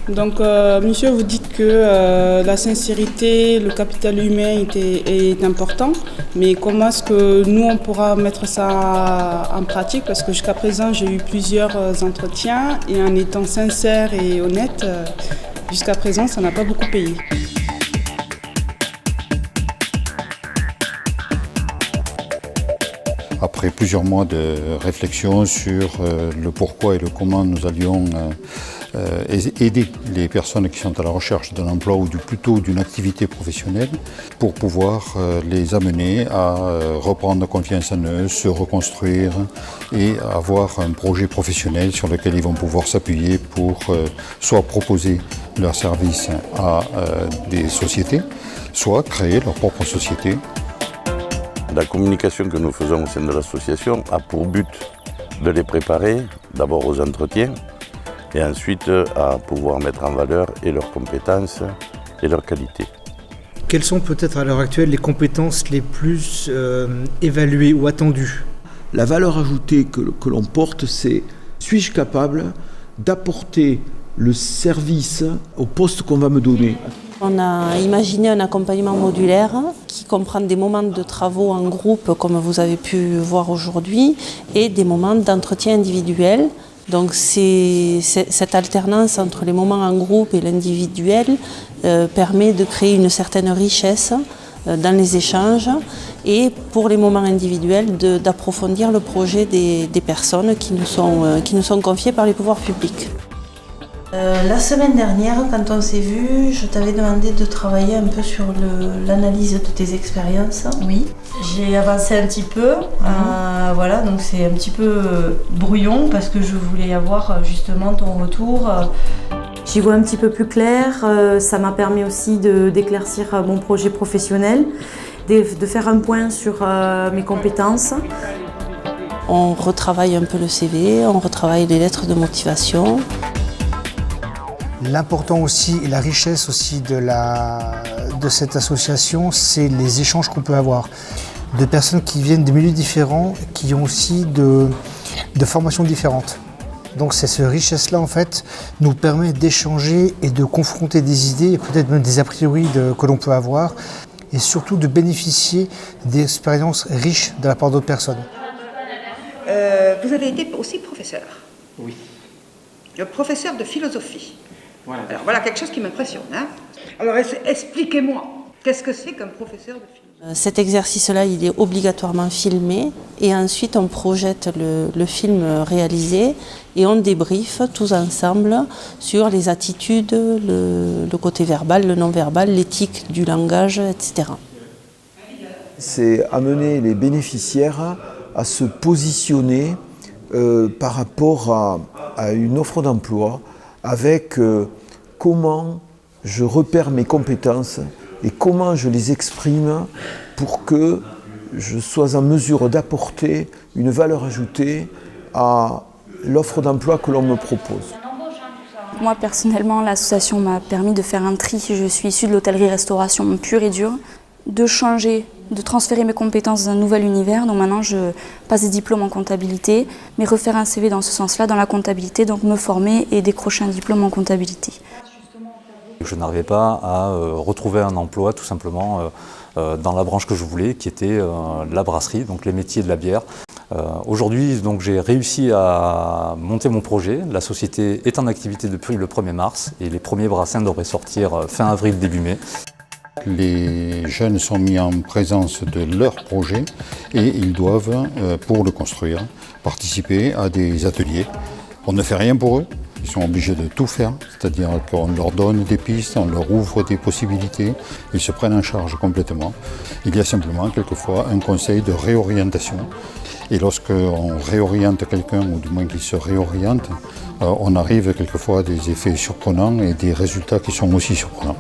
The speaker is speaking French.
Donc, monsieur, vous dites que la sincérité, le capital humain est important, mais comment est-ce que nous, on pourra mettre ça en pratique? Parce que jusqu'à présent, j'ai eu plusieurs entretiens et en étant sincère et honnête, jusqu'à présent, ça n'a pas beaucoup payé. Après plusieurs mois de réflexion sur le pourquoi et le comment nous allions aider les personnes qui sont à la recherche d'un emploi ou plutôt d'une activité professionnelle pour pouvoir les amener à reprendre confiance en eux, se reconstruire et avoir un projet professionnel sur lequel ils vont pouvoir s'appuyer pour soit proposer leurs services à des sociétés, soit créer leur propre société. La communication que nous faisons au sein de l'association a pour but de les préparer d'abord aux entretiens et ensuite à pouvoir mettre en valeur et leurs compétences et leurs qualités. Quelles sont peut-être à l'heure actuelle les compétences les plus évaluées ou attendues? La valeur ajoutée que l'on porte, c'est suis-je capable d'apporter le service au poste qu'on va me donner? On a imaginé un accompagnement modulaire qui comprend des moments de travaux en groupe, comme vous avez pu voir aujourd'hui, et des moments d'entretien individuel. Donc cette alternance entre les moments en groupe et l'individuel permet de créer une certaine richesse dans les échanges et pour les moments individuels d'approfondir le projet des personnes qui nous sont confiées par les pouvoirs publics. La semaine dernière, quand on s'est vu, je t'avais demandé de travailler un peu sur l'analyse de tes expériences. Oui, j'ai avancé un petit peu. Voilà, donc c'est un petit peu brouillon parce que je voulais avoir justement ton retour. J'y vois un petit peu plus clair. Ça m'a permis aussi d'éclaircir mon projet professionnel, de faire un point sur mes compétences. On retravaille un peu le CV, on retravaille les lettres de motivation. L'important aussi et la richesse aussi de cette association, c'est les échanges qu'on peut avoir. De personnes qui viennent de milieux différents, qui ont aussi de formations différentes. Donc cette richesse-là, en fait, nous permet d'échanger et de confronter des idées, et peut-être même des a priori que l'on peut avoir, et surtout de bénéficier d'expériences riches de la part d'autres personnes. Vous avez été aussi professeur. Oui. Le professeur de philosophie. Voilà. Alors voilà quelque chose qui m'impressionne. Alors expliquez-moi, qu'est-ce que c'est qu'un professeur de philosophie? Cet exercice-là, il est obligatoirement filmé et ensuite on projette le film réalisé et on débriefe tous ensemble sur les attitudes, le côté verbal, le non-verbal, l'éthique du langage, etc. C'est amener les bénéficiaires à se positionner par rapport à une offre d'emploi avec comment je repère mes compétences et comment je les exprime pour que je sois en mesure d'apporter une valeur ajoutée à l'offre d'emploi que l'on me propose. Moi personnellement, l'association m'a permis de faire un tri. Je suis issue de l'hôtellerie-restauration pure et dure, de changer, de transférer mes compétences dans un nouvel univers. Donc maintenant, je passe des diplômes en comptabilité, mais refaire un CV dans ce sens-là, dans la comptabilité, donc me former et décrocher un diplôme en comptabilité. Je n'arrivais pas à retrouver un emploi tout simplement dans la branche que je voulais, qui était la brasserie, donc les métiers de la bière. Aujourd'hui, j'ai réussi à monter mon projet. La société est en activité depuis le 1er mars et les premiers brassins devraient sortir fin avril, début mai. Les jeunes sont mis en présence de leur projet et ils doivent, pour le construire, participer à des ateliers. On ne fait rien pour eux, ils sont obligés de tout faire, c'est-à-dire qu'on leur donne des pistes, on leur ouvre des possibilités, ils se prennent en charge complètement. Il y a simplement quelquefois un conseil de réorientation. Et lorsqu'on réoriente quelqu'un, ou du moins qu'il se réoriente, on arrive quelquefois à des effets surprenants et des résultats qui sont aussi surprenants.